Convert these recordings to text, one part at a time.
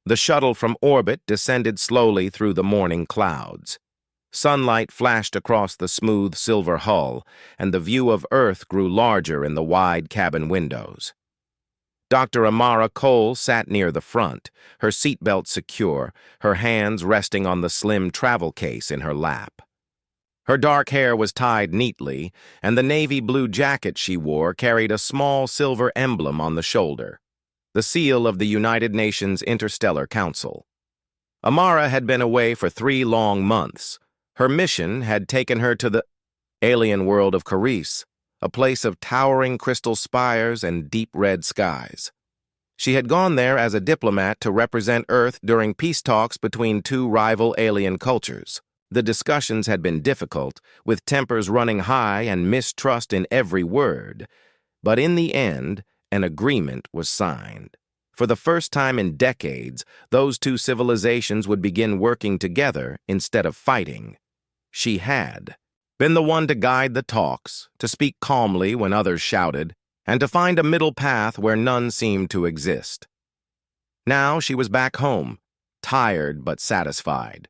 The shuttle from orbit descended slowly through the morning clouds. Sunlight flashed across the smooth silver hull, and the view of Earth grew larger in the wide cabin windows. Dr. Amara Cole sat near the front, her seatbelt secure, her hands resting on the slim travel case in her lap. Her dark hair was tied neatly, and the navy blue jacket she wore carried a small silver emblem on the shoulder, the seal of the United Nations Interstellar Council. Amara had been away for 3 long months. Her mission had taken her to the alien world of Caris, a place of towering crystal spires and deep red skies. She had gone there as a diplomat to represent Earth during peace talks between 2 rival alien cultures. The discussions had been difficult, with tempers running high and mistrust in every word. But in the end, an agreement was signed. For the first time in decades, those 2 civilizations would begin working together instead of fighting. She had been the one to guide the talks, to speak calmly when others shouted, and to find a middle path where none seemed to exist. Now she was back home, tired but satisfied.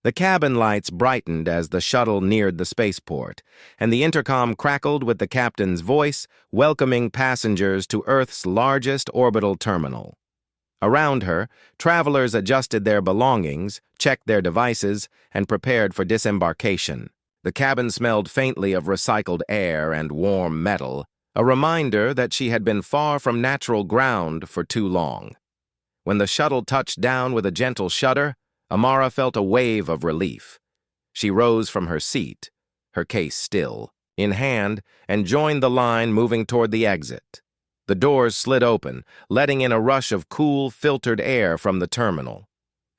The cabin lights brightened as the shuttle neared the spaceport, and the intercom crackled with the captain's voice welcoming passengers to Earth's largest orbital terminal. Around her, travelers adjusted their belongings, checked their devices, and prepared for disembarkation. The cabin smelled faintly of recycled air and warm metal, a reminder that she had been far from natural ground for too long. When the shuttle touched down with a gentle shudder, Amara felt a wave of relief. She rose from her seat, her case still, in hand, and joined the line moving toward the exit. The doors slid open, letting in a rush of cool, filtered air from the terminal.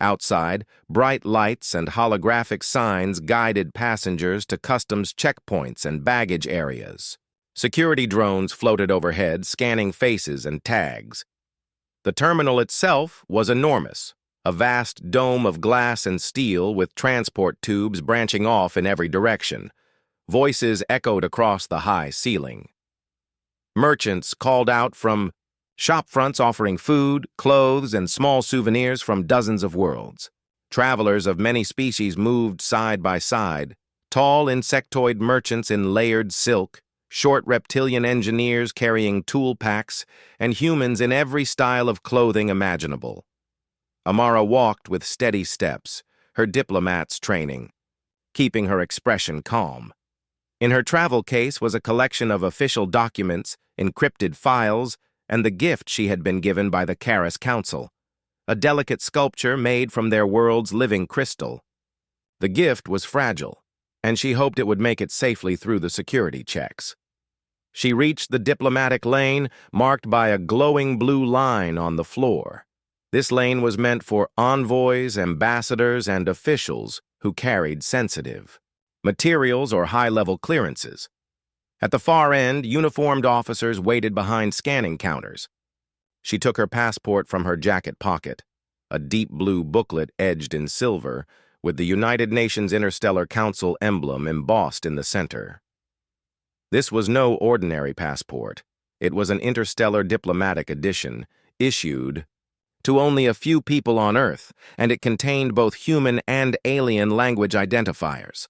Outside, bright lights and holographic signs guided passengers to customs checkpoints and baggage areas. Security drones floated overhead, scanning faces and tags. The terminal itself was enormous, a vast dome of glass and steel with transport tubes branching off in every direction. Voices echoed across the high ceiling. Merchants called out from shop fronts offering food, clothes, and small souvenirs from dozens of worlds. Travelers of many species moved side by side, tall insectoid merchants in layered silk, short reptilian engineers carrying tool packs, and humans in every style of clothing imaginable. Amara walked with steady steps, her diplomat's training, keeping her expression calm. In her travel case was a collection of official documents, encrypted files, and the gift she had been given by the Caris Council, a delicate sculpture made from their world's living crystal. The gift was fragile, and she hoped it would make it safely through the security checks. She reached the diplomatic lane, marked by a glowing blue line on the floor. This lane was meant for envoys, ambassadors, and officials who carried sensitive materials or high-level clearances. At the far end, uniformed officers waited behind scanning counters. She took her passport from her jacket pocket, a deep blue booklet edged in silver, with the United Nations Interstellar Council emblem embossed in the center. This was no ordinary passport. It was an interstellar diplomatic edition, issued to only a few people on Earth, and it contained both human and alien language identifiers.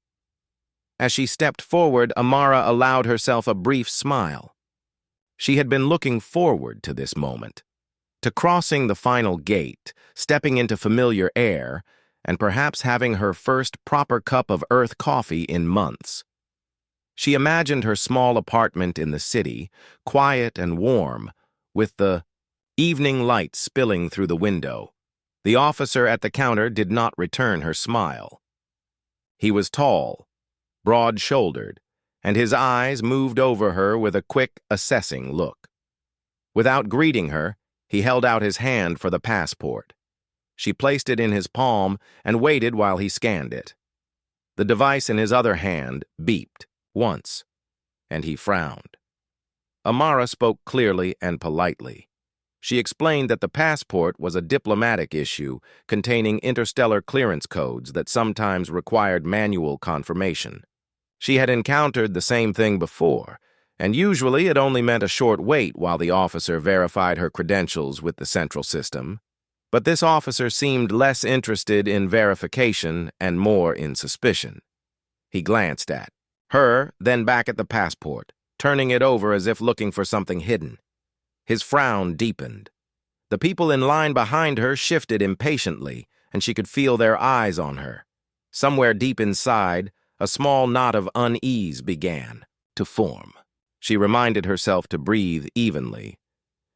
As she stepped forward, Amara allowed herself a brief smile. She had been looking forward to this moment, to crossing the final gate, stepping into familiar air, and perhaps having her first proper cup of Earth coffee in months. She imagined her small apartment in the city, quiet and warm, with the evening light spilling through the window. The officer at the counter did not return her smile. He was tall, broad-shouldered, and his eyes moved over her with a quick, assessing look. Without greeting her, he held out his hand for the passport. She placed it in his palm and waited while he scanned it. The device in his other hand beeped once, and he frowned. Amara spoke clearly and politely. She explained that the passport was a diplomatic issue containing interstellar clearance codes that sometimes required manual confirmation. She had encountered the same thing before, and usually it only meant a short wait while the officer verified her credentials with the central system. But this officer seemed less interested in verification and more in suspicion. He glanced at her, then back at the passport, turning it over as if looking for something hidden. His frown deepened. The people in line behind her shifted impatiently, and she could feel their eyes on her. Somewhere deep inside, a small knot of unease began to form. She reminded herself to breathe evenly.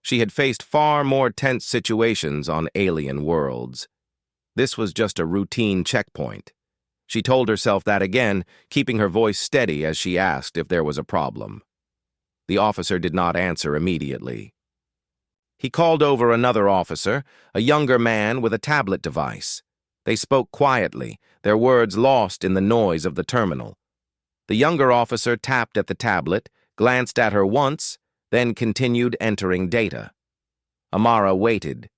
She had faced far more tense situations on alien worlds. This was just a routine checkpoint. She told herself that again, keeping her voice steady as she asked if there was a problem. The officer did not answer immediately. He called over another officer, a younger man with a tablet device. They spoke quietly, their words lost in the noise of the terminal. The younger officer tapped at the tablet, glanced at her once, then continued entering data. Amara waited,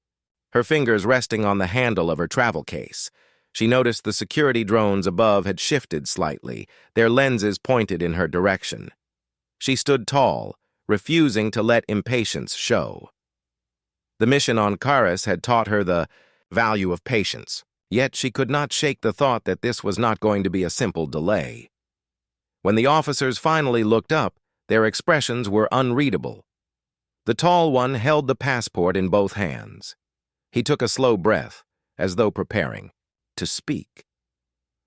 her fingers resting on the handle of her travel case. She noticed the security drones above had shifted slightly, their lenses pointed in her direction. She stood tall, refusing to let impatience show. The mission on Karis had taught her the value of patience, yet she could not shake the thought that this was not going to be a simple delay. When the officers finally looked up, their expressions were unreadable. The tall one held the passport in both hands. He took a slow breath, as though preparing to speak.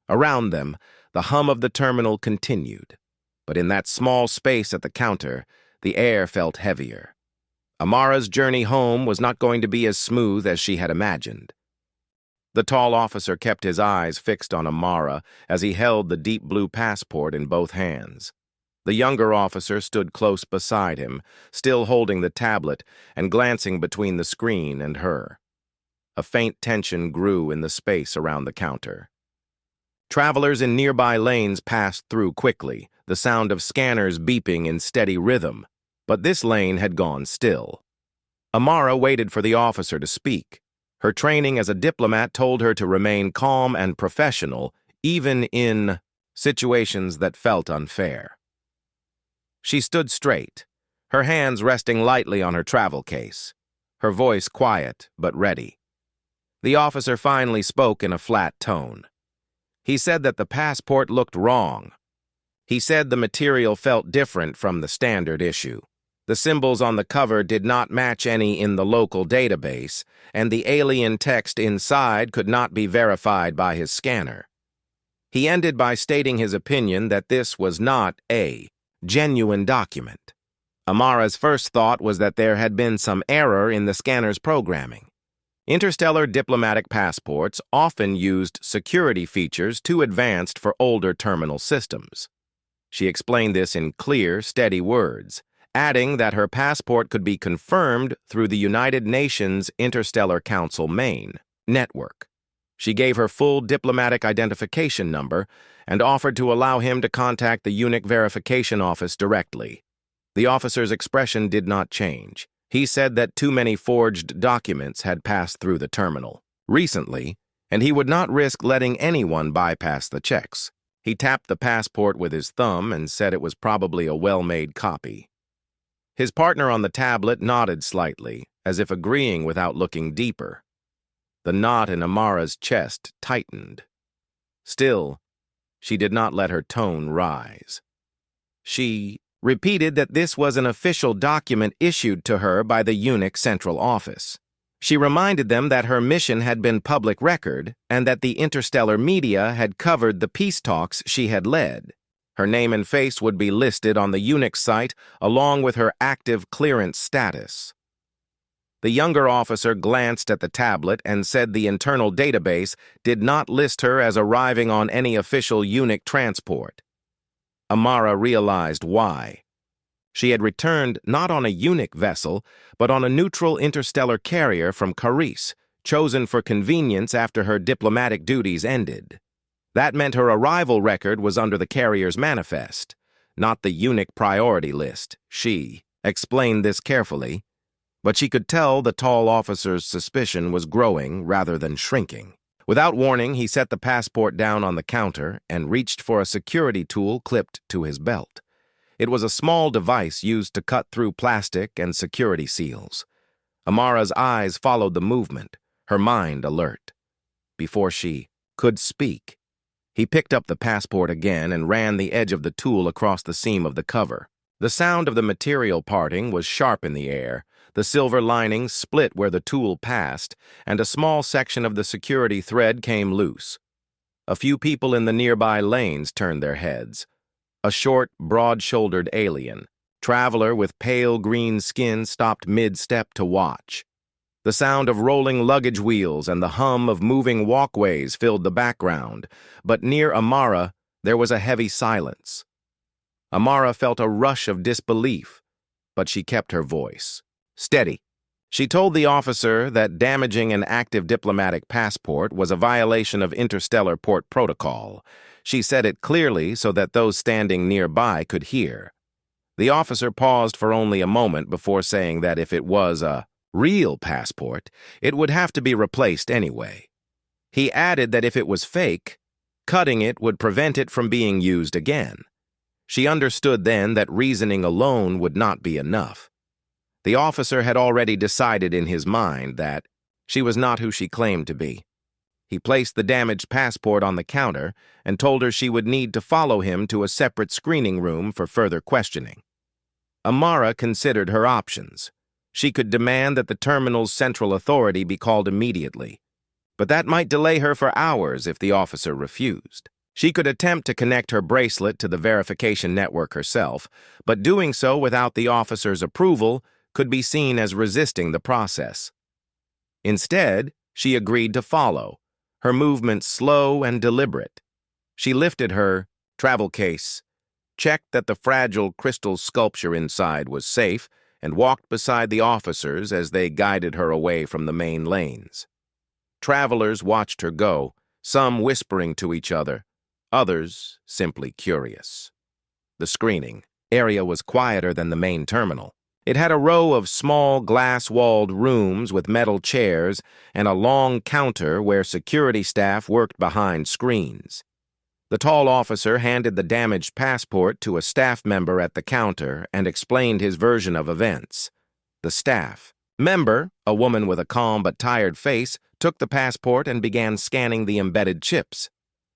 Around them, the hum of the terminal continued, but in that small space at the counter, the air felt heavier. Amara's journey home was not going to be as smooth as she had imagined. The tall officer kept his eyes fixed on Amara as he held the deep blue passport in both hands. The younger officer stood close beside him, still holding the tablet and glancing between the screen and her. A faint tension grew in the space around the counter. Travelers in nearby lanes passed through quickly, the sound of scanners beeping in steady rhythm, but this lane had gone still. Amara waited for the officer to speak. Her training as a diplomat told her to remain calm and professional, even in situations that felt unfair. She stood straight, her hands resting lightly on her travel case, her voice quiet but ready. The officer finally spoke in a flat tone. He said that the passport looked wrong. He said the material felt different from the standard issue. The symbols on the cover did not match any in the local database, and the alien text inside could not be verified by his scanner. He ended by stating his opinion that this was not a genuine document. Amara's first thought was that there had been some error in the scanner's programming. Interstellar diplomatic passports often used security features too advanced for older terminal systems. She explained this in clear, steady words, adding that her passport could be confirmed through the United Nations Interstellar Council main network. She gave her full diplomatic identification number and offered to allow him to contact the eunuch verification office directly. The officer's expression did not change. He said that too many forged documents had passed through the terminal recently, and he would not risk letting anyone bypass the checks. He tapped the passport with his thumb and said it was probably a well-made copy. His partner on the tablet nodded slightly, as if agreeing without looking deeper. The knot in Amara's chest tightened. Still, she did not let her tone rise. She repeated that this was an official document issued to her by the eunuch central office. She reminded them that her mission had been public record and that the interstellar media had covered the peace talks she had led. Her name and face would be listed on the eunuch's site along with her active clearance status. The younger officer glanced at the tablet and said the internal database did not list her as arriving on any official eunuch transport. Amara realized why. She had returned not on a eunuch vessel, but on a neutral interstellar carrier from Karis, chosen for convenience after her diplomatic duties ended. That meant her arrival record was under the carrier's manifest, not the eunuch priority list. She explained this carefully, but she could tell the tall officer's suspicion was growing rather than shrinking. Without warning, he set the passport down on the counter and reached for a security tool clipped to his belt. It was a small device used to cut through plastic and security seals. Amara's eyes followed the movement, her mind alert. Before she could speak, he picked up the passport again and ran the edge of the tool across the seam of the cover. The sound of the material parting was sharp in the air. The silver lining split where the tool passed, and a small section of the security thread came loose. A few people in the nearby lanes turned their heads. A short, broad-shouldered alien, traveler with pale green skin, stopped mid-step to watch. The sound of rolling luggage wheels and the hum of moving walkways filled the background, but near Amara there was a heavy silence. Amara felt a rush of disbelief, but she kept her voice steady. She told the officer that damaging an active diplomatic passport was a violation of interstellar port protocol. She said it clearly so that those standing nearby could hear. The officer paused for only a moment before saying that if it was a real passport, it would have to be replaced anyway. He added that if it was fake, cutting it would prevent it from being used again. She understood then that reasoning alone would not be enough. The officer had already decided in his mind that she was not who she claimed to be. He placed the damaged passport on the counter and told her she would need to follow him to a separate screening room for further questioning. Amara considered her options. She could demand that the terminal's central authority be called immediately, but that might delay her for hours if the officer refused. She could attempt to connect her bracelet to the verification network herself, but doing so without the officer's approval could be seen as resisting the process. Instead, she agreed to follow, her movements slow and deliberate. She lifted her travel case, checked that the fragile crystal sculpture inside was safe, and walked beside the officers as they guided her away from the main lanes. Travelers watched her go, some whispering to each other, others simply curious. The screening area was quieter than the main terminal. It had a row of small glass-walled rooms with metal chairs and a long counter where security staff worked behind screens. The tall officer handed the damaged passport to a staff member at the counter and explained his version of events. The staff member, a woman with a calm but tired face, took the passport and began scanning the embedded chips.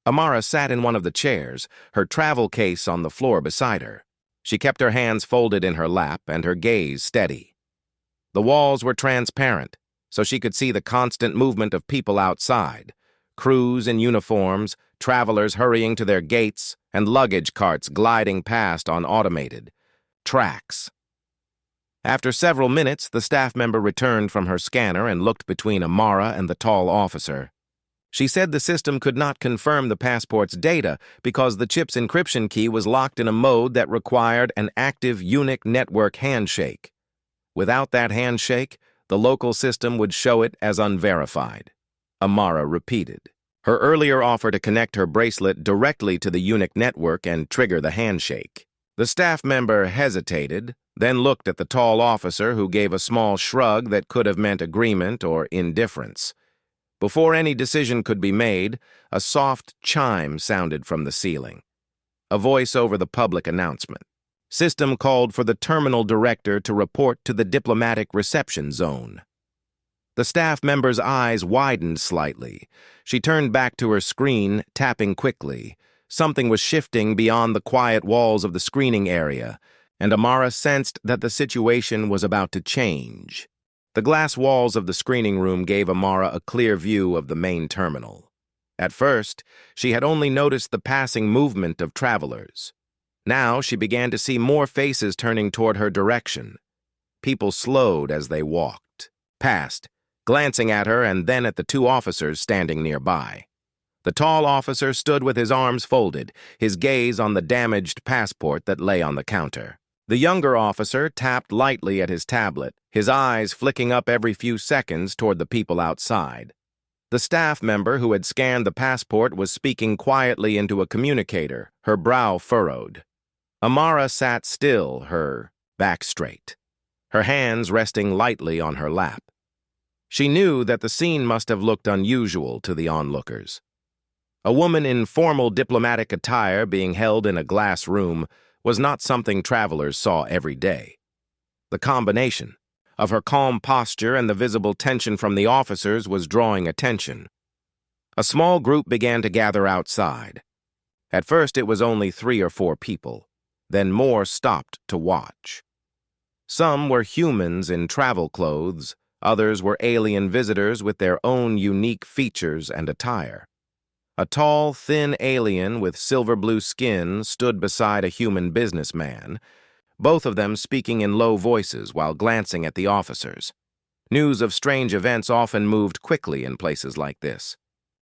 Amara sat in one of the chairs, her travel case on the floor beside her. She kept her hands folded in her lap and her gaze steady. The walls were transparent, so she could see the constant movement of people outside, crews in uniforms, travelers hurrying to their gates, and luggage carts gliding past on automated tracks. After several minutes, the staff member returned from her scanner and looked between Amara and the tall officer. She said the system could not confirm the passport's data because the chip's encryption key was locked in a mode that required an active unique network handshake. Without that handshake, the local system would show it as unverified. Amara repeated her earlier offer to connect her bracelet directly to the unique network and trigger the handshake. The staff member hesitated, then looked at the tall officer who gave a small shrug that could have meant agreement or indifference. Before any decision could be made, a soft chime sounded from the ceiling. A voice over the public announcement. System called for the terminal director to report to the diplomatic reception zone. The staff member's eyes widened slightly. She turned back to her screen, tapping quickly. Something was shifting beyond the quiet walls of the screening area, and Amara sensed that the situation was about to change. The glass walls of the screening room gave Amara a clear view of the main terminal. At first, she had only noticed the passing movement of travelers. Now she began to see more faces turning toward her direction. People slowed as they walked, past, glancing at her and then at the two officers standing nearby. The tall officer stood with his arms folded, his gaze on the damaged passport that lay on the counter. The younger officer tapped lightly at his tablet, his eyes flicking up every few seconds toward the people outside. The staff member who had scanned the passport was speaking quietly into a communicator, her brow furrowed. Amara sat still, her back straight, her hands resting lightly on her lap. She knew that the scene must have looked unusual to the onlookers. A woman in formal diplomatic attire being held in a glass room was not something travelers saw every day. The combination, of her calm posture and the visible tension from the officers was drawing attention. A small group began to gather outside. At first it was only 3 or 4 people. Then more stopped to watch. Some were humans in travel clothes, others were alien visitors with their own unique features and attire. A tall, thin alien with silver-blue skin stood beside a human businessman, both of them speaking in low voices while glancing at the officers. News of strange events often moved quickly in places like this.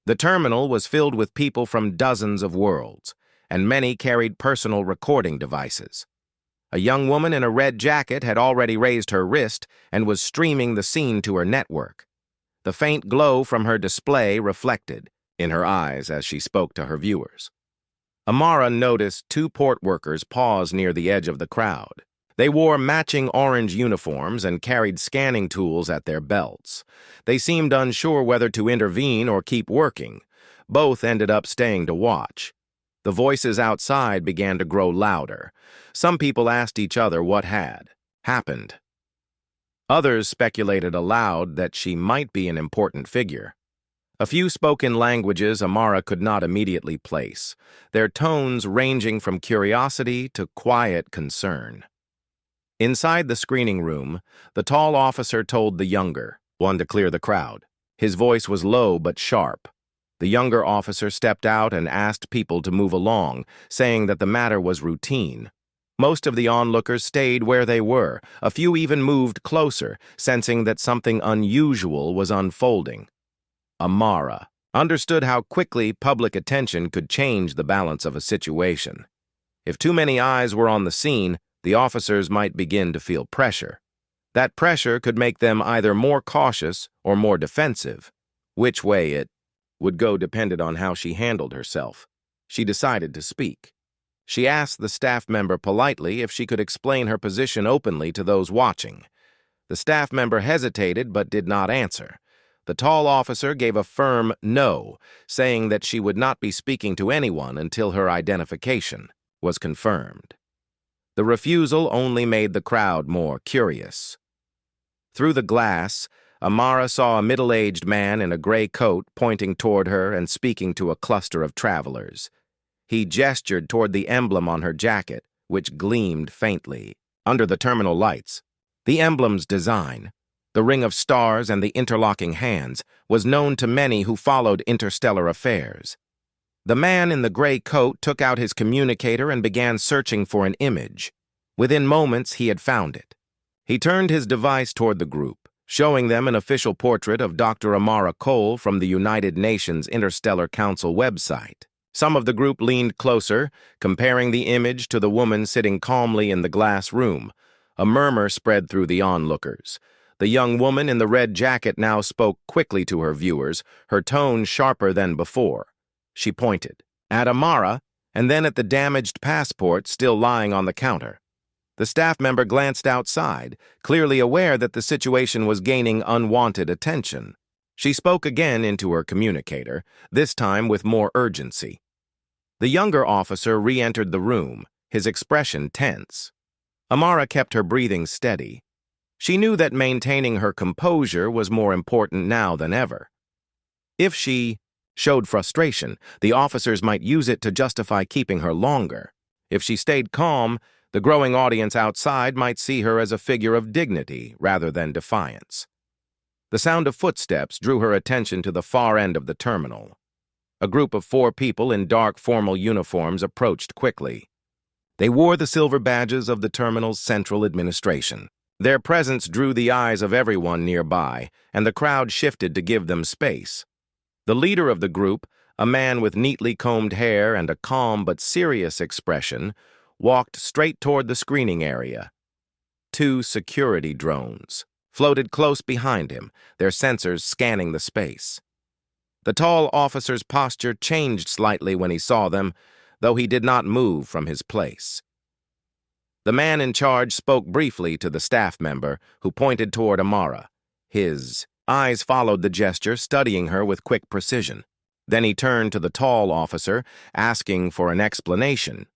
The terminal was filled with people from dozens of worlds, and many carried personal recording devices. A young woman in a red jacket had already raised her wrist and was streaming the scene to her network. The faint glow from her display reflected in her eyes as she spoke to her viewers. Amara noticed 2 port workers pause near the edge of the crowd. They wore matching orange uniforms and carried scanning tools at their belts. They seemed unsure whether to intervene or keep working. Both ended up staying to watch. The voices outside began to grow louder. Some people asked each other what had happened. Others speculated aloud that she might be an important figure. A few spoke in languages Amara could not immediately place, their tones ranging from curiosity to quiet concern. Inside the screening room, the tall officer told the younger one to clear the crowd. His voice was low but sharp. The younger officer stepped out and asked people to move along, saying that the matter was routine. Most of the onlookers stayed where they were. A few even moved closer, sensing that something unusual was unfolding. Amara understood how quickly public attention could change the balance of a situation. If too many eyes were on the scene, the officers might begin to feel pressure. That pressure could make them either more cautious or more defensive. Which way it would go depended on how she handled herself. She decided to speak. She asked the staff member politely if she could explain her position openly to those watching. The staff member hesitated but did not answer. The tall officer gave a firm no, saying that she would not be speaking to anyone until her identification was confirmed. The refusal only made the crowd more curious. Through the glass, Amara saw a middle-aged man in a gray coat pointing toward her and speaking to a cluster of travelers. He gestured toward the emblem on her jacket, which gleamed faintly under the terminal lights. The emblem's design, the ring of stars and the interlocking hands, was known to many who followed interstellar affairs. The man in the gray coat took out his communicator and began searching for an image. Within moments, he had found it. He turned his device toward the group, showing them an official portrait of Dr. Amara Cole from the United Nations Interstellar Council website. Some of the group leaned closer, comparing the image to the woman sitting calmly in the glass room. A murmur spread through the onlookers. The young woman in the red jacket now spoke quickly to her viewers, her tone sharper than before. She pointed at Amara and then at the damaged passport still lying on the counter. The staff member glanced outside, clearly aware that the situation was gaining unwanted attention. She spoke again into her communicator, this time with more urgency. The younger officer re-entered the room, his expression tense. Amara kept her breathing steady. She knew that maintaining her composure was more important now than ever. If she showed frustration, the officers might use it to justify keeping her longer. If she stayed calm, the growing audience outside might see her as a figure of dignity rather than defiance. The sound of footsteps drew her attention to the far end of the terminal. A group of 4 people in dark formal uniforms approached quickly. They wore the silver badges of the terminal's central administration. Their presence drew the eyes of everyone nearby, and the crowd shifted to give them space. The leader of the group, a man with neatly combed hair and a calm but serious expression, walked straight toward the screening area. 2 security drones floated close behind him, their sensors scanning the space. The tall officer's posture changed slightly when he saw them, though he did not move from his place. The man in charge spoke briefly to the staff member, who pointed toward Amara. His eyes followed the gesture, studying her with quick precision. Then he turned to the tall officer, asking for an explanation.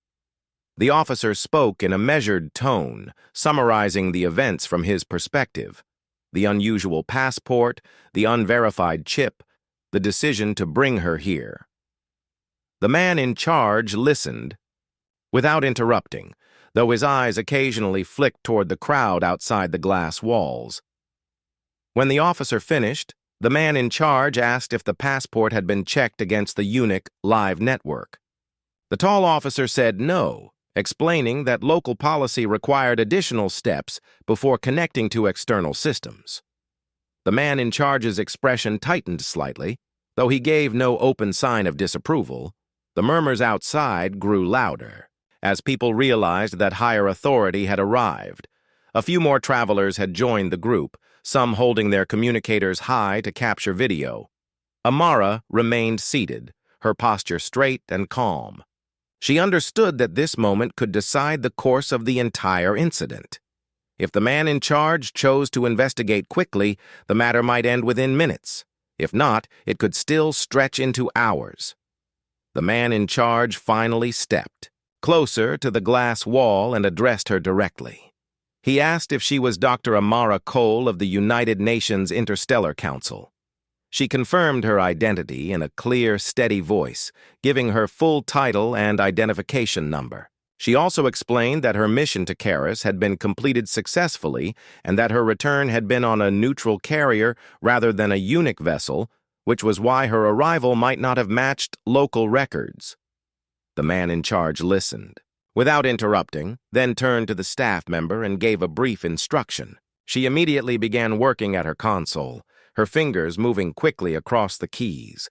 The officer spoke in a measured tone, summarizing the events from his perspective: the unusual passport, the unverified chip, the decision to bring her here. The man in charge listened without interrupting, though his eyes occasionally flicked toward the crowd outside the glass walls. When the officer finished, the man in charge asked if the passport had been checked against the eunuch live network. The tall officer said no, explaining that local policy required additional steps before connecting to external systems. The man in charge's expression tightened slightly, though he gave no open sign of disapproval. The murmurs outside grew louder as people realized that higher authority had arrived. A few more travelers had joined the group, some holding their communicators high to capture video. Amara remained seated, her posture straight and calm. She understood that this moment could decide the course of the entire incident. If the man in charge chose to investigate quickly, the matter might end within minutes. If not, it could still stretch into hours. The man in charge finally stepped closer to the glass wall and addressed her directly. He asked if she was Dr. Amara Cole of the United Nations Interstellar Council. She confirmed her identity in a clear, steady voice, giving her full title and identification number. She also explained that her mission to Karis had been completed successfully and that her return had been on a neutral carrier rather than a eunuch vessel, which was why her arrival might not have matched local records. The man in charge listened, without interrupting, then turned to the staff member and gave a brief instruction. She immediately began working at her console, her fingers moving quickly across the keys.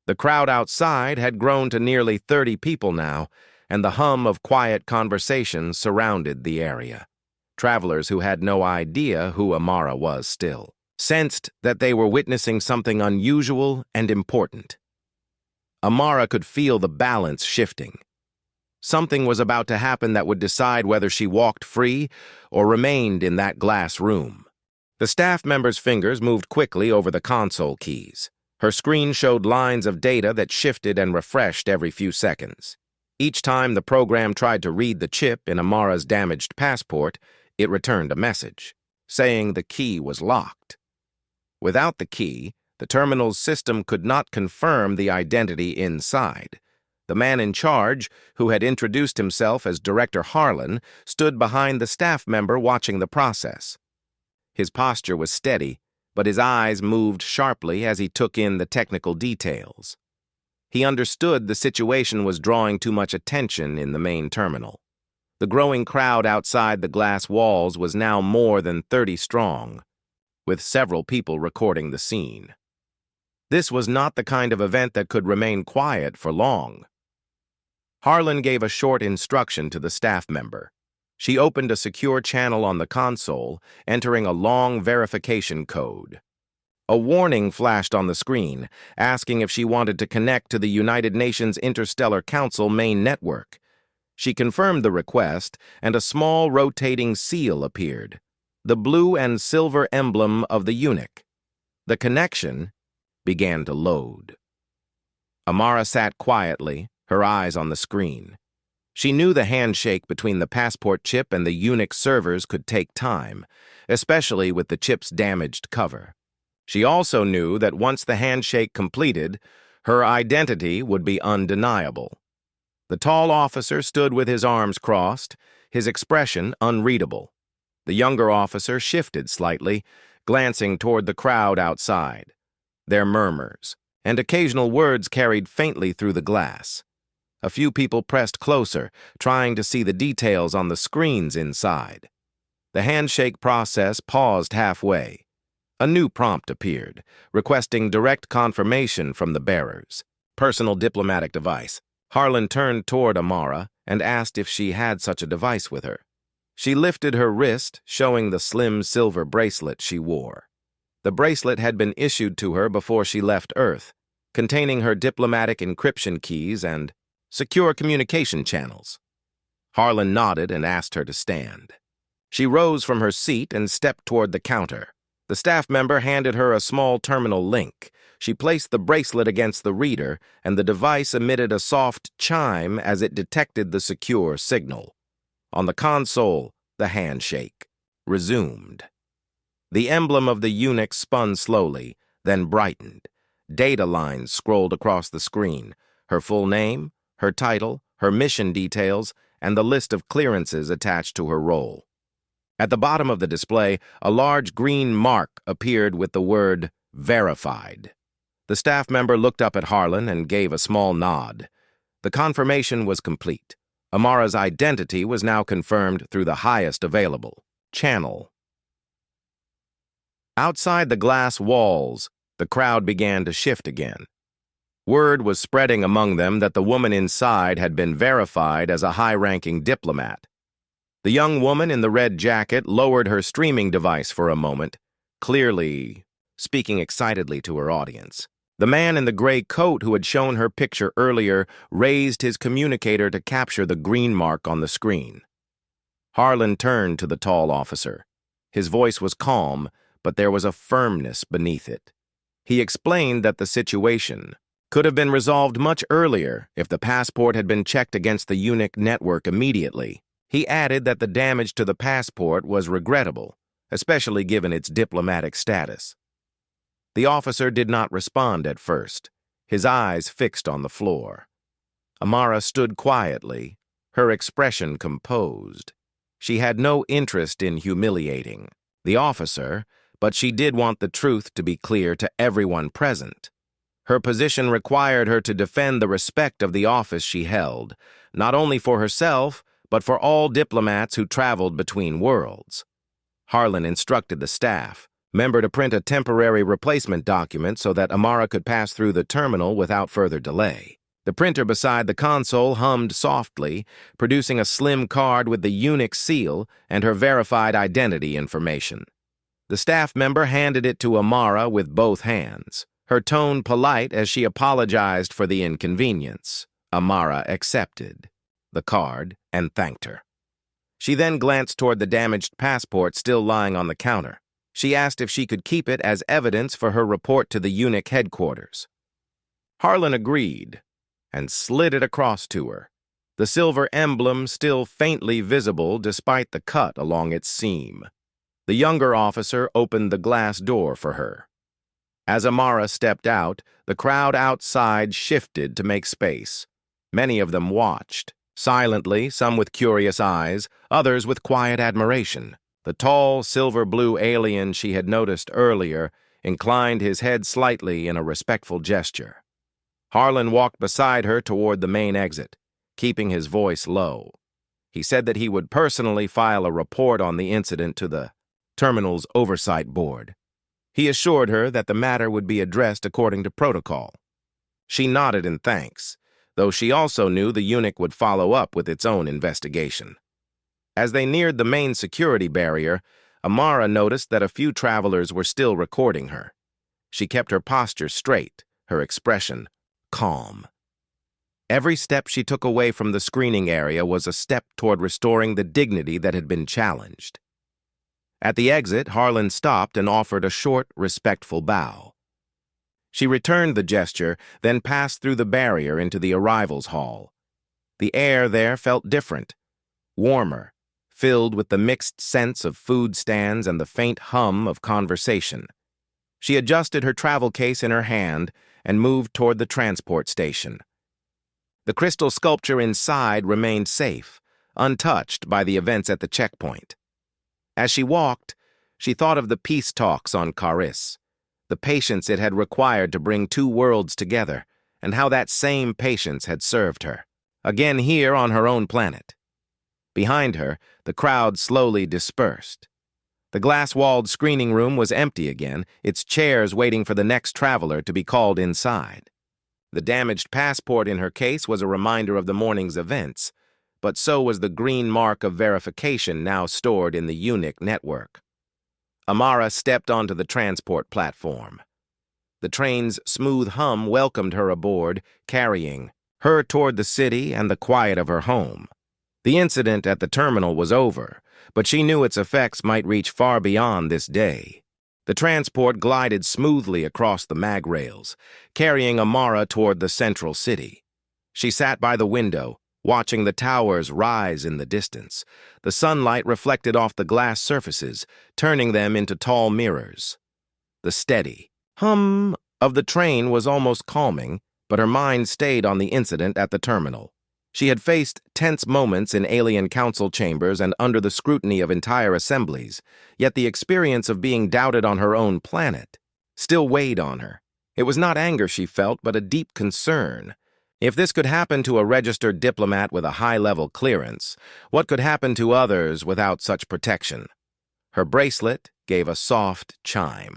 The crowd outside had grown to nearly 30 people now, and the hum of quiet conversation surrounded the area. Travelers who had no idea who Amara was still sensed that they were witnessing something unusual and important. Amara could feel the balance shifting. Something was about to happen that would decide whether she walked free or remained in that glass room. The staff member's fingers moved quickly over the console keys. Her screen showed lines of data that shifted and refreshed every few seconds. Each time the program tried to read the chip in Amara's damaged passport, it returned a message, saying the key was locked. Without the key, the terminal's system could not confirm the identity inside. The man in charge, who had introduced himself as Director Harlan, stood behind the staff member watching the process. His posture was steady, but his eyes moved sharply as he took in the technical details. He understood the situation was drawing too much attention in the main terminal. The growing crowd outside the glass walls was now more than 30 strong, with several people recording the scene. This was not the kind of event that could remain quiet for long. Harlan gave a short instruction to the staff member. She opened a secure channel on the console, entering a long verification code. A warning flashed on the screen, asking if she wanted to connect to the United Nations Interstellar Council main network. She confirmed the request, and a small rotating seal appeared, the blue and silver emblem of the eunuch. The connection began to load. Amara sat quietly, her eyes on the screen. She knew the handshake between the passport chip and the eunuch servers could take time, especially with the chip's damaged cover. She also knew that once the handshake completed, her identity would be undeniable. The tall officer stood with his arms crossed, his expression unreadable. The younger officer shifted slightly, glancing toward the crowd outside. Their murmurs and occasional words carried faintly through the glass. A few people pressed closer, trying to see the details on the screens inside. The handshake process paused halfway. A new prompt appeared, requesting direct confirmation from the bearers. Personal diplomatic device. Harlan turned toward Amara and asked if she had such a device with her. She lifted her wrist, showing the slim silver bracelet she wore. The bracelet had been issued to her before she left Earth, containing her diplomatic encryption keys and secure communication channels. Harlan nodded and asked her to stand. She rose from her seat and stepped toward the counter. The staff member handed her a small terminal link, She placed the bracelet against the reader, and the device emitted a soft chime as it detected the secure signal. On the console, the handshake resumed. The emblem of the eunuch spun slowly, then brightened. Data lines scrolled across the screen, her full name, her title, her mission details, and the list of clearances attached to her role. At the bottom of the display, a large green mark appeared with the word verified. The staff member looked up at Harlan and gave a small nod. The confirmation was complete. Amara's identity was now confirmed through the highest available channel. Outside the glass walls, the crowd began to shift again. Word was spreading among them that the woman inside had been verified as a high-ranking diplomat. The young woman in the red jacket lowered her streaming device for a moment, clearly speaking excitedly to her audience. The man in the gray coat who had shown her picture earlier raised his communicator to capture the green mark on the screen. Harlan turned to the tall officer. His voice was calm, but there was a firmness beneath it. He explained that the situation could have been resolved much earlier if the passport had been checked against the eunuch network immediately. He added that the damage to the passport was regrettable, especially given its diplomatic status. The officer did not respond at first, his eyes fixed on the floor. Amara stood quietly, her expression composed. She had no interest in humiliating the officer, but she did want the truth to be clear to everyone present. Her position required her to defend the respect of the office she held, not only for herself, but for all diplomats who traveled between worlds. Harlan instructed the staff member to print a temporary replacement document so that Amara could pass through the terminal without further delay. The printer beside the console hummed softly, producing a slim card with the eunuch seal and her verified identity information. The staff member handed it to Amara with both hands, her tone polite as she apologized for the inconvenience. Amara accepted the card and thanked her. She then glanced toward the damaged passport still lying on the counter. She asked if she could keep it as evidence for her report to the eunuch headquarters. Harlan agreed and slid it across to her, the silver emblem still faintly visible despite the cut along its seam. The younger officer opened the glass door for her. As Amara stepped out, the crowd outside shifted to make space. Many of them watched, silently, some with curious eyes, others with quiet admiration. The tall, silver-blue alien she had noticed earlier inclined his head slightly in a respectful gesture. Harlan walked beside her toward the main exit, keeping his voice low. He said that he would personally file a report on the incident to the terminal's oversight board. He assured her that the matter would be addressed according to protocol. She nodded in thanks, though she also knew the eunuch would follow up with its own investigation. As they neared the main security barrier, Amara noticed that a few travelers were still recording her. She kept her posture straight, her expression calm. Every step she took away from the screening area was a step toward restoring the dignity that had been challenged. At the exit, Harlan stopped and offered a short, respectful bow. She returned the gesture, then passed through the barrier into the arrivals hall. The air there felt different, warmer, filled with the mixed scents of food stands and the faint hum of conversation. She adjusted her travel case in her hand and moved toward the transport station. The crystal sculpture inside remained safe, untouched by the events at the checkpoint. As she walked, she thought of the peace talks on Caris, the patience it had required to bring two worlds together, and how that same patience had served her, again here on her own planet. Behind her, the crowd slowly dispersed. The glass-walled screening room was empty again, its chairs waiting for the next traveler to be called inside. The damaged passport in her case was a reminder of the morning's events, but so was the green mark of verification now stored in the eunuch network. Amara stepped onto the transport platform. The train's smooth hum welcomed her aboard, carrying her toward the city and the quiet of her home. The incident at the terminal was over, but she knew its effects might reach far beyond this day. The transport glided smoothly across the mag rails, carrying Amara toward the central city. She sat by the window, watching the towers rise in the distance. The sunlight reflected off the glass surfaces, turning them into tall mirrors. The steady hum of the train was almost calming, but her mind stayed on the incident at the terminal. She had faced tense moments in alien council chambers and under the scrutiny of entire assemblies, yet the experience of being doubted on her own planet still weighed on her. It was not anger she felt, but a deep concern. If this could happen to a registered diplomat with a high-level clearance, what could happen to others without such protection? Her bracelet gave a soft chime.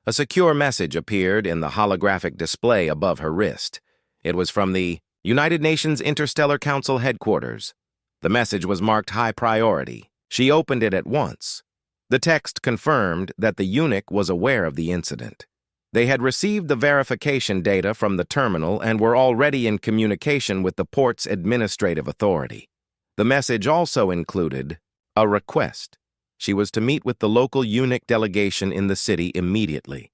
A secure message appeared in the holographic display above her wrist. It was from the United Nations Interstellar Council headquarters. The message was marked high priority. She opened it at once. The text confirmed that the eunuch was aware of the incident. They had received the verification data from the terminal and were already in communication with the port's administrative authority. The message also included a request. She was to meet with the local eunuch delegation in the city immediately.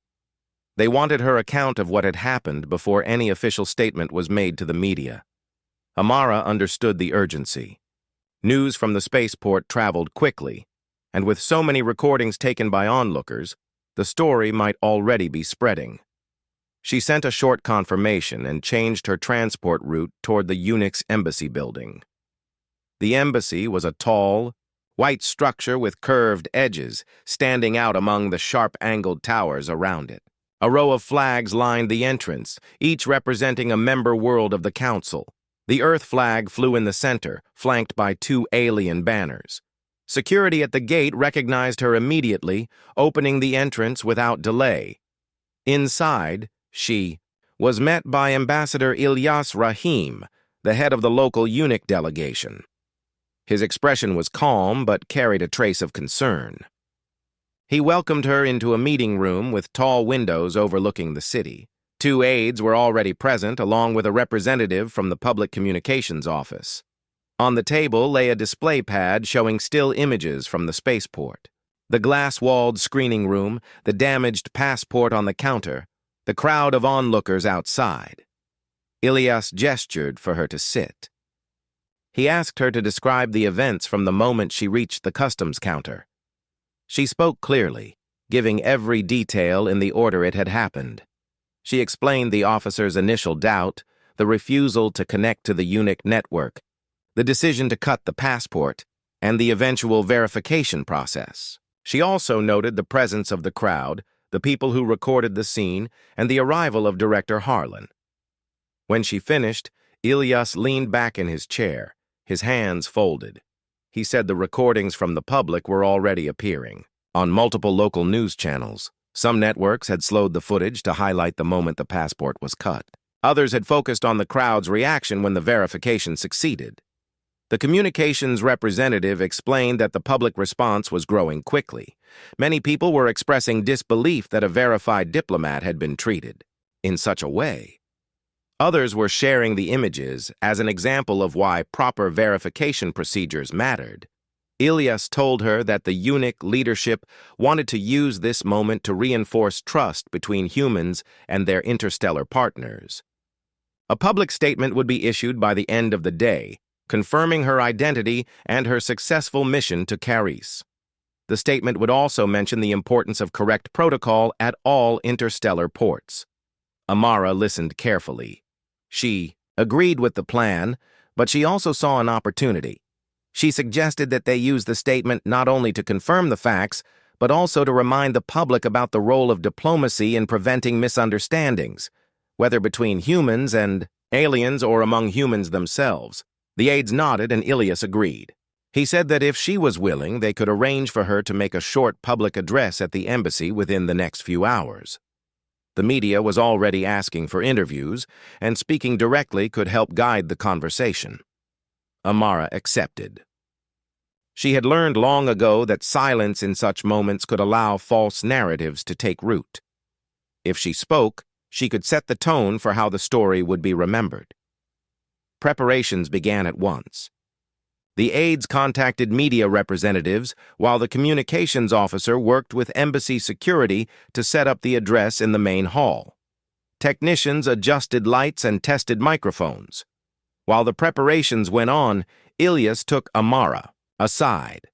They wanted her account of what had happened before any official statement was made to the media. Amara understood the urgency. News from the spaceport traveled quickly, and with so many recordings taken by onlookers, the story might already be spreading. She sent a short confirmation and changed her transport route toward the eunuch's embassy building. The embassy was a tall, white structure with curved edges, standing out among the sharp-angled towers around it. A row of flags lined the entrance, each representing a member world of the Council. The Earth flag flew in the center, flanked by 2 alien banners. Security at the gate recognized her immediately, opening the entrance without delay. Inside, she was met by Ambassador Ilyas Rahim, the head of the local eunuch delegation. His expression was calm but carried a trace of concern. He welcomed her into a meeting room with tall windows overlooking the city. 2 aides were already present, along with a representative from the Public Communications Office. On the table lay a display pad showing still images from the spaceport. The glass-walled screening room, the damaged passport on the counter, the crowd of onlookers outside. Ilyas gestured for her to sit. He asked her to describe the events from the moment she reached the customs counter. She spoke clearly, giving every detail in the order it had happened. She explained the officer's initial doubt, the refusal to connect to the eunuch network, the decision to cut the passport, and the eventual verification process. She also noted the presence of the crowd, the people who recorded the scene, and the arrival of Director Harlan. When she finished, Ilyas leaned back in his chair, his hands folded. He said the recordings from the public were already appearing on multiple local news channels. Some networks had slowed the footage to highlight the moment the passport was cut. Others had focused on the crowd's reaction when the verification succeeded. The communications representative explained that the public response was growing quickly. Many people were expressing disbelief that a verified diplomat had been treated in such a way. Others were sharing the images as an example of why proper verification procedures mattered. Ilyas told her that the eunuch leadership wanted to use this moment to reinforce trust between humans and their interstellar partners. A public statement would be issued by the end of the day, confirming her identity and her successful mission to Caris. The statement would also mention the importance of correct protocol at all interstellar ports. Amara listened carefully. She agreed with the plan, but she also saw an opportunity. She suggested that they use the statement not only to confirm the facts, but also to remind the public about the role of diplomacy in preventing misunderstandings, whether between humans and aliens or among humans themselves. The aides nodded and Ilyas agreed. He said that if she was willing, they could arrange for her to make a short public address at the embassy within the next few hours. The media was already asking for interviews, and speaking directly could help guide the conversation. Amara accepted. She had learned long ago that silence in such moments could allow false narratives to take root. If she spoke, she could set the tone for how the story would be remembered. Preparations began at once. The aides contacted media representatives, while the communications officer worked with embassy security to set up the address in the main hall. Technicians adjusted lights and tested microphones. While the preparations went on, Ilyas took Amara aside.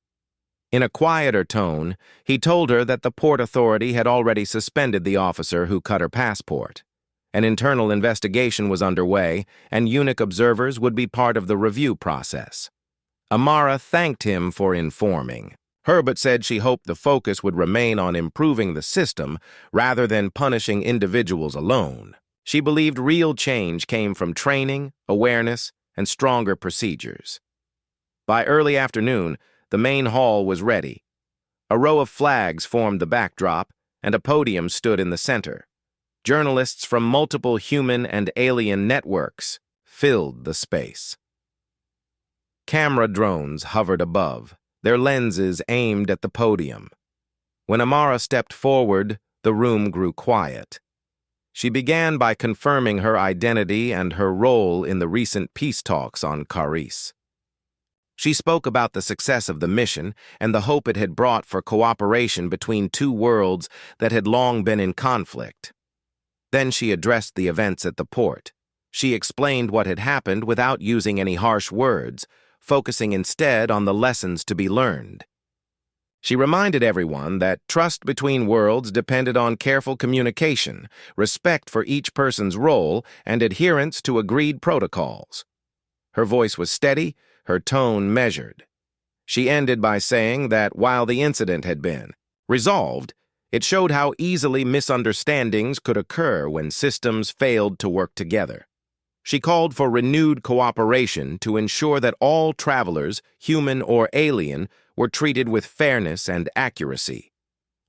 In a quieter tone, he told her that the port authority had already suspended the officer who cut her passport. An internal investigation was underway, and eunuch observers would be part of the review process. Amara thanked him for informing. Herbert said she hoped the focus would remain on improving the system rather than punishing individuals alone. She believed real change came from training, awareness, and stronger procedures. By early afternoon, the main hall was ready. A row of flags formed the backdrop, and a podium stood in the center. Journalists from multiple human and alien networks filled the space. Camera drones hovered above, their lenses aimed at the podium. When Amara stepped forward, the room grew quiet. She began by confirming her identity and her role in the recent peace talks on Caris. She spoke about the success of the mission and the hope it had brought for cooperation between two worlds that had long been in conflict. Then she addressed the events at the port. She explained what had happened without using any harsh words, focusing instead on the lessons to be learned. She reminded everyone that trust between worlds depended on careful communication, respect for each person's role, and adherence to agreed protocols. Her voice was steady, her tone measured. She ended by saying that while the incident had been resolved, it showed how easily misunderstandings could occur when systems failed to work together. She called for renewed cooperation to ensure that all travelers, human or alien, were treated with fairness and accuracy.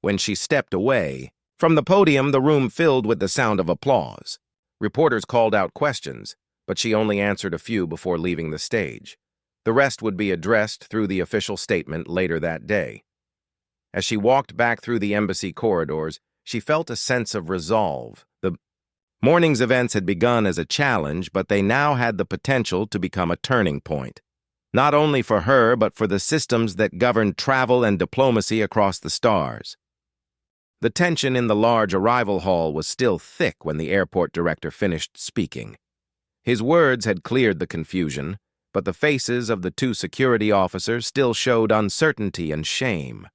When she stepped away, from the podium the room filled with the sound of applause. Reporters called out questions, but she only answered a few before leaving the stage. The rest would be addressed through the official statement later that day. As she walked back through the embassy corridors, she felt a sense of resolve. The morning's events had begun as a challenge, but they now had the potential to become a turning point. Not only for her, but for the systems that governed travel and diplomacy across the stars. The tension in the large arrival hall was still thick when the airport director finished speaking. His words had cleared the confusion, but the faces of the two security officers still showed uncertainty and shame.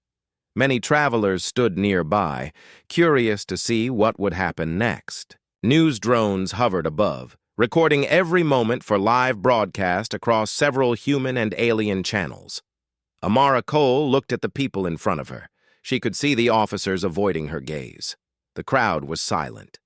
Many travelers stood nearby, curious to see what would happen next. News drones hovered above, recording every moment for live broadcast across several human and alien channels. Amara Cole looked at the people in front of her. She could see the officers avoiding her gaze. The crowd was silent,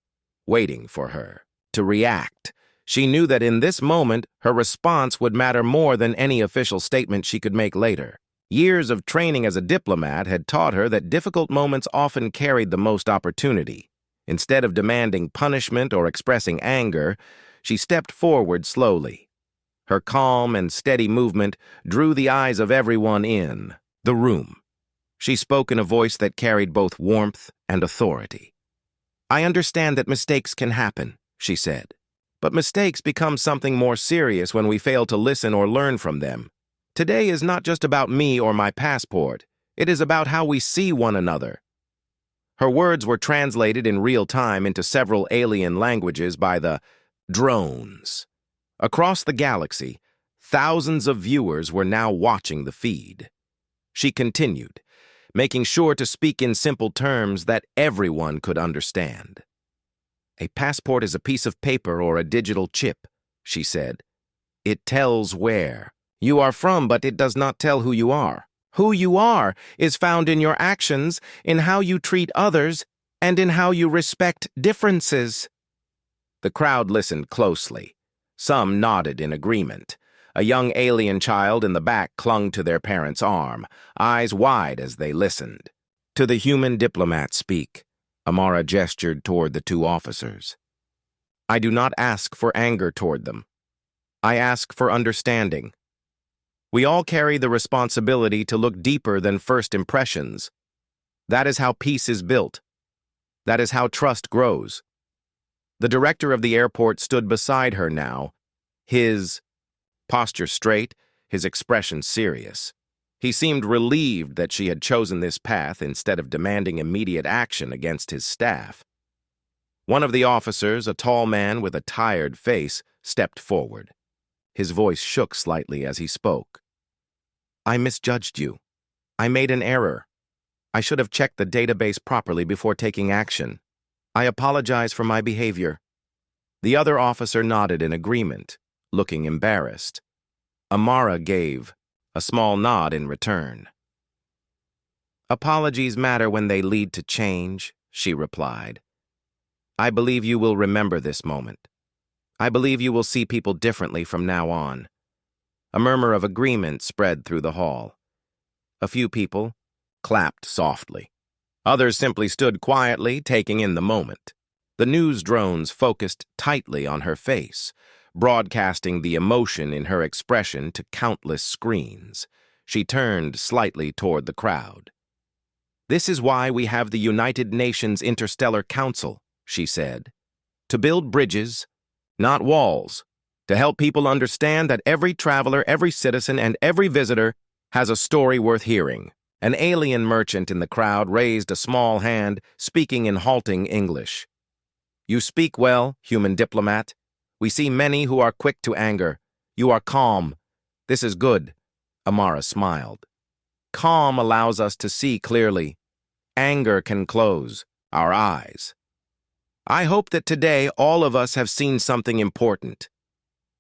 waiting for her to react. She knew that in this moment, her response would matter more than any official statement she could make later. Years of training as a diplomat had taught her that difficult moments often carried the most opportunity. Instead of demanding punishment or expressing anger, she stepped forward slowly. Her calm and steady movement drew the eyes of everyone in the room. She spoke in a voice that carried both warmth and authority. "I understand that mistakes can happen," she said. "But mistakes become something more serious when we fail to listen or learn from them. Today is not just about me or my passport. It is about how we see one another." Her words were translated in real time into several alien languages by the drones. Across the galaxy, thousands of viewers were now watching the feed. She continued, making sure to speak in simple terms that everyone could understand. "A passport is a piece of paper or a digital chip," she said. "It tells where you are from, but it does not tell who you are. Who you are is found in your actions, in how you treat others, and in how you respect differences." The crowd listened closely. Some nodded in agreement. A young alien child in the back clung to their parent's arm, eyes wide as they listened. To the human diplomat speak, Amara gestured toward the two officers. "I do not ask for anger toward them. I ask for understanding. We all carry the responsibility to look deeper than first impressions. That is how peace is built. That is how trust grows." The director of the airport stood beside her now, his posture straight, his expression serious. He seemed relieved that she had chosen this path instead of demanding immediate action against his staff. One of the officers, a tall man with a tired face, stepped forward. His voice shook slightly as he spoke. "I misjudged you. I made an error. I should have checked the database properly before taking action. I apologize for my behavior." The other officer nodded in agreement, looking embarrassed. Amara gave a small nod in return. "Apologies matter when they lead to change," she replied. "I believe you will remember this moment. I believe you will see people differently from now on." A murmur of agreement spread through the hall. A few people clapped softly. Others simply stood quietly, taking in the moment. The news drones focused tightly on her face, broadcasting the emotion in her expression to countless screens. She turned slightly toward the crowd. "This is why we have the United Nations Interstellar Council," she said. "To build bridges, not walls. To help people understand that every traveler, every citizen, and every visitor has a story worth hearing." An alien merchant in the crowd raised a small hand, speaking in halting English. "You speak well, human diplomat. We see many who are quick to anger. You are calm. This is good." Amara smiled. "Calm allows us to see clearly. Anger can close our eyes. I hope that today all of us have seen something important."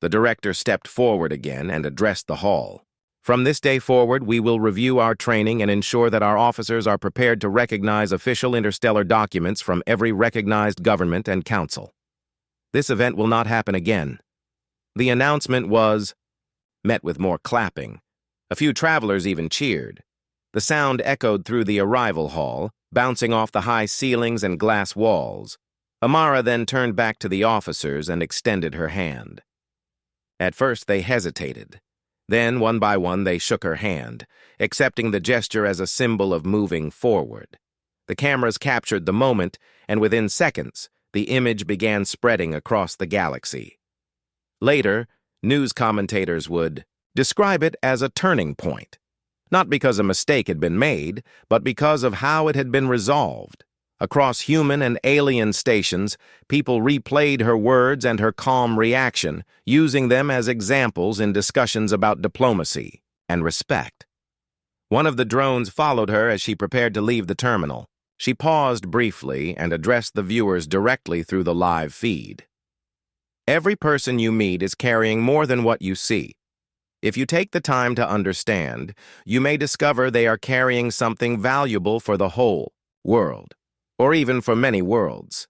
The director stepped forward again and addressed the hall. "From this day forward, we will review our training and ensure that our officers are prepared to recognize official interstellar documents from every recognized government and council. This event will not happen again." The announcement was met with more clapping. A few travelers even cheered. The sound echoed through the arrival hall, bouncing off the high ceilings and glass walls. Amara then turned back to the officers and extended her hand. At first, they hesitated. Then, one by one, they shook her hand, accepting the gesture as a symbol of moving forward. The cameras captured the moment, and within seconds, the image began spreading across the galaxy. Later, news commentators would describe it as a turning point, not because a mistake had been made, but because of how it had been resolved. Across human and alien stations, people replayed her words and her calm reaction, using them as examples in discussions about diplomacy and respect. One of the drones followed her as she prepared to leave the terminal. She paused briefly and addressed the viewers directly through the live feed. "Every person you meet is carrying more than what you see. If you take the time to understand, you may discover they are carrying something valuable for the whole world, or even for many worlds."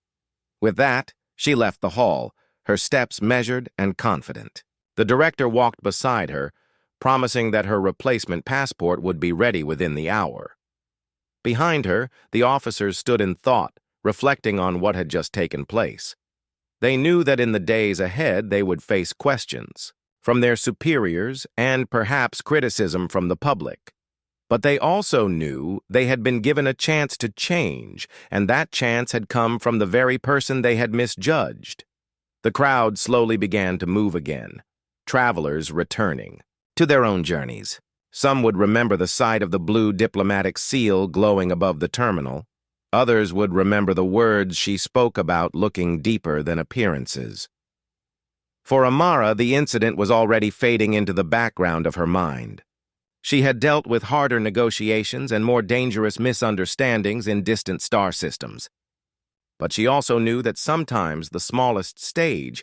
With that, she left the hall, her steps measured and confident. The director walked beside her, promising that her replacement passport would be ready within the hour. Behind her, the officers stood in thought, reflecting on what had just taken place. They knew that in the days ahead they would face questions from their superiors and perhaps criticism from the public. But they also knew they had been given a chance to change, and that chance had come from the very person they had misjudged. The crowd slowly began to move again, travelers returning to their own journeys. Some would remember the sight of the blue diplomatic seal glowing above the terminal. Others would remember the words she spoke about looking deeper than appearances. For Amara, the incident was already fading into the background of her mind. She had dealt with harder negotiations and more dangerous misunderstandings in distant star systems. But she also knew that sometimes the smallest stage,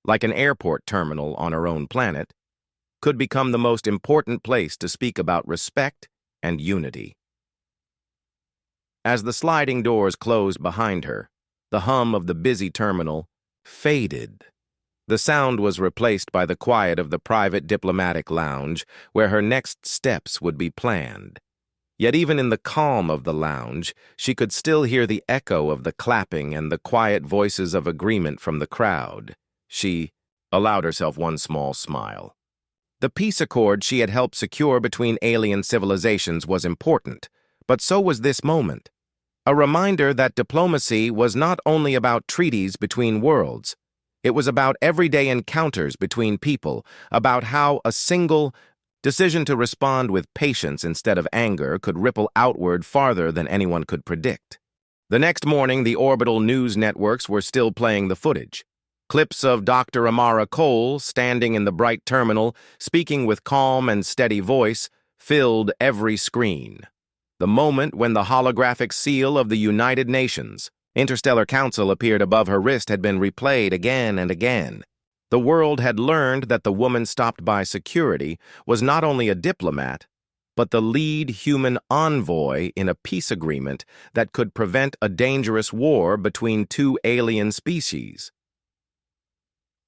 like an airport terminal on her own planet, could become the most important place to speak about respect and unity. As the sliding doors closed behind her, the hum of the busy terminal faded. The sound was replaced by the quiet of the private diplomatic lounge, where her next steps would be planned. Yet even in the calm of the lounge, she could still hear the echo of the clapping and the quiet voices of agreement from the crowd. She allowed herself one small smile. The peace accord she had helped secure between alien civilizations was important, but so was this moment. A reminder that diplomacy was not only about treaties between worlds. It was about everyday encounters between people, about how a single decision to respond with patience instead of anger could ripple outward farther than anyone could predict. The next morning, the orbital news networks were still playing the footage. Clips of Dr. Amara Cole, standing in the bright terminal, speaking with calm and steady voice, filled every screen. The moment when the holographic seal of the United Nations, Interstellar Council, appeared above her wrist had been replayed again and again. The world had learned that the woman stopped by security was not only a diplomat, but the lead human envoy in a peace agreement that could prevent a dangerous war between two alien species.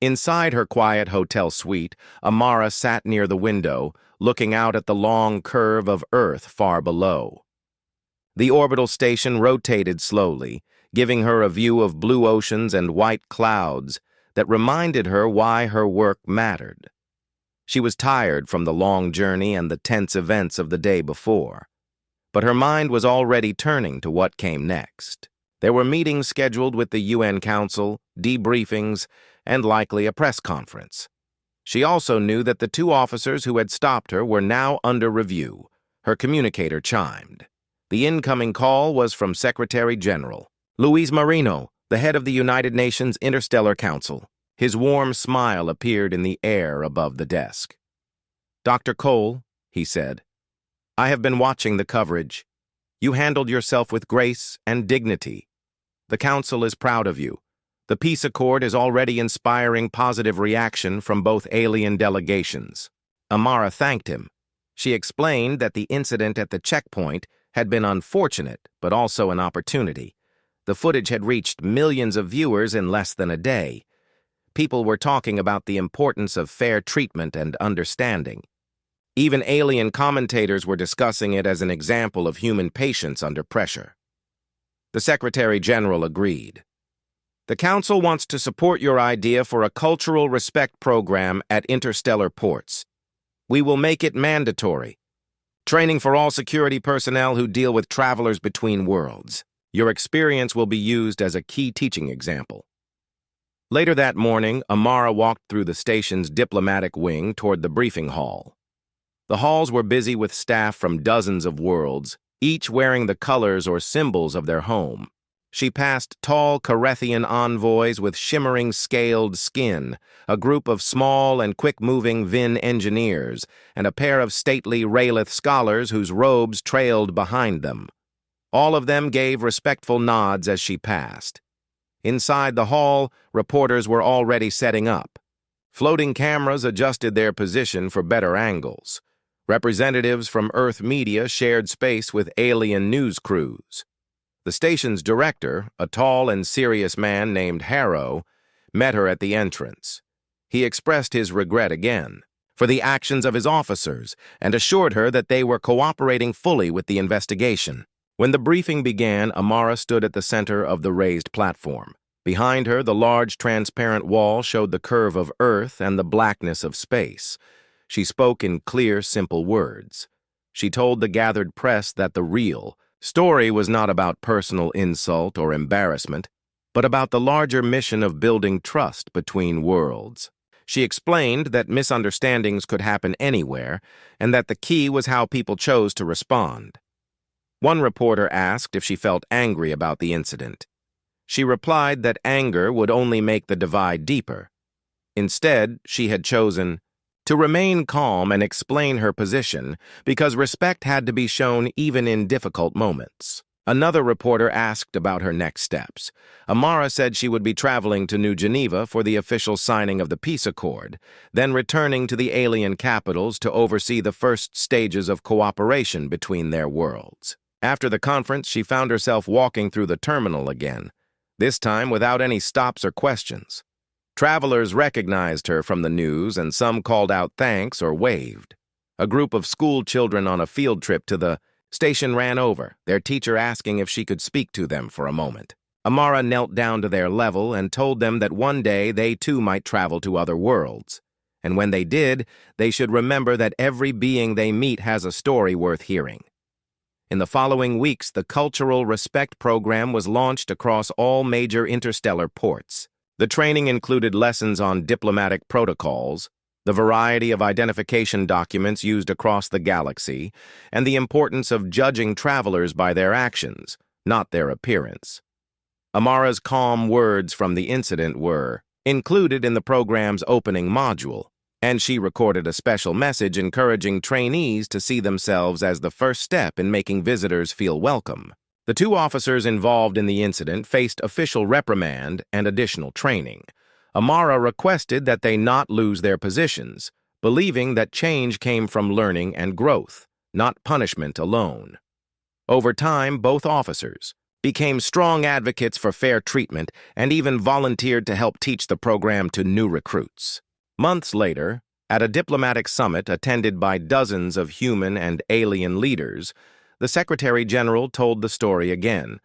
Inside her quiet hotel suite, Amara sat near the window, looking out at the long curve of Earth far below. The orbital station rotated slowly, giving her a view of blue oceans and white clouds that reminded her why her work mattered. She was tired from the long journey and the tense events of the day before, but her mind was already turning to what came next. There were meetings scheduled with the UN Council, debriefings, and likely a press conference. She also knew that the two officers who had stopped her were now under review. Her communicator chimed. The incoming call was from Secretary General Luis Marino, the head of the United Nations Interstellar Council. His warm smile appeared in the air above the desk. "Dr. Cole," he said, "I have been watching the coverage. You handled yourself with grace and dignity. The Council is proud of you. The peace accord is already inspiring positive reaction from both alien delegations." Amara thanked him. She explained that the incident at the checkpoint had been unfortunate, but also an opportunity. The footage had reached millions of viewers in less than a day. People were talking about the importance of fair treatment and understanding. Even alien commentators were discussing it as an example of human patience under pressure. The Secretary General agreed. "The Council wants to support your idea for a cultural respect program at interstellar ports. We will make it mandatory. Training for all security personnel who deal with travelers between worlds. Your experience will be used as a key teaching example." Later that morning, Amara walked through the station's diplomatic wing toward the briefing hall. The halls were busy with staff from dozens of worlds, each wearing the colors or symbols of their home. She passed tall Carethian envoys with shimmering scaled skin, a group of small and quick-moving Vin engineers, and a pair of stately Raylith scholars whose robes trailed behind them. All of them gave respectful nods as she passed. Inside the hall, reporters were already setting up. Floating cameras adjusted their position for better angles. Representatives from Earth media shared space with alien news crews. The station's director, a tall and serious man named Harrow, met her at the entrance. He expressed his regret again for the actions of his officers and assured her that they were cooperating fully with the investigation. When the briefing began, Amara stood at the center of the raised platform. Behind her, the large transparent wall showed the curve of Earth and the blackness of space. She spoke in clear, simple words. She told the gathered press that the real story was not about personal insult or embarrassment, but about the larger mission of building trust between worlds. She explained that misunderstandings could happen anywhere, and that the key was how people chose to respond. One reporter asked if she felt angry about the incident. She replied that anger would only make the divide deeper. Instead, she had chosen to remain calm and explain her position because respect had to be shown even in difficult moments. Another reporter asked about her next steps. Amara said she would be traveling to New Geneva for the official signing of the peace accord, then returning to the alien capitals to oversee the first stages of cooperation between their worlds. After the conference, she found herself walking through the terminal again, this time without any stops or questions. Travelers recognized her from the news, and some called out thanks or waved. A group of school children on a field trip to the station ran over, their teacher asking if she could speak to them for a moment. Amara knelt down to their level and told them that one day they too might travel to other worlds. And when they did, they should remember that every being they meet has a story worth hearing. In the following weeks, the Cultural Respect Program was launched across all major interstellar ports. The training included lessons on diplomatic protocols, the variety of identification documents used across the galaxy, and the importance of judging travelers by their actions, not their appearance. Amara's calm words from the incident were included in the program's opening module, and she recorded a special message encouraging trainees to see themselves as the first step in making visitors feel welcome. The two officers involved in the incident faced official reprimand and additional training. Amara requested that they not lose their positions, believing that change came from learning and growth, not punishment alone. Over time, both officers became strong advocates for fair treatment and even volunteered to help teach the program to new recruits. Months later, at a diplomatic summit attended by dozens of human and alien leaders, the Secretary General told the story again.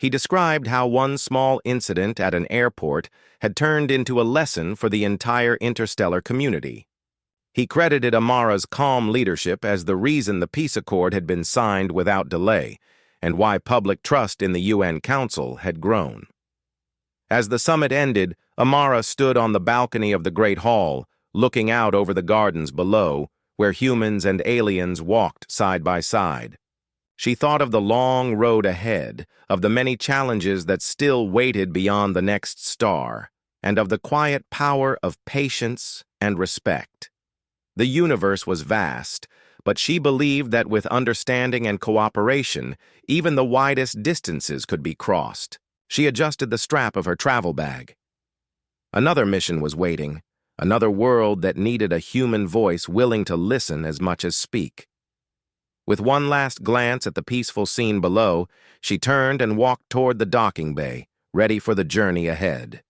He described how one small incident at an airport had turned into a lesson for the entire interstellar community. He credited Amara's calm leadership as the reason the peace accord had been signed without delay, and why public trust in the UN Council had grown. As the summit ended, Amara stood on the balcony of the Great Hall, looking out over the gardens below, where humans and aliens walked side by side. She thought of the long road ahead, of the many challenges that still waited beyond the next star, and of the quiet power of patience and respect. The universe was vast, but she believed that with understanding and cooperation, even the widest distances could be crossed. She adjusted the strap of her travel bag. Another mission was waiting, another world that needed a human voice willing to listen as much as speak. With one last glance at the peaceful scene below, she turned and walked toward the docking bay, ready for the journey ahead.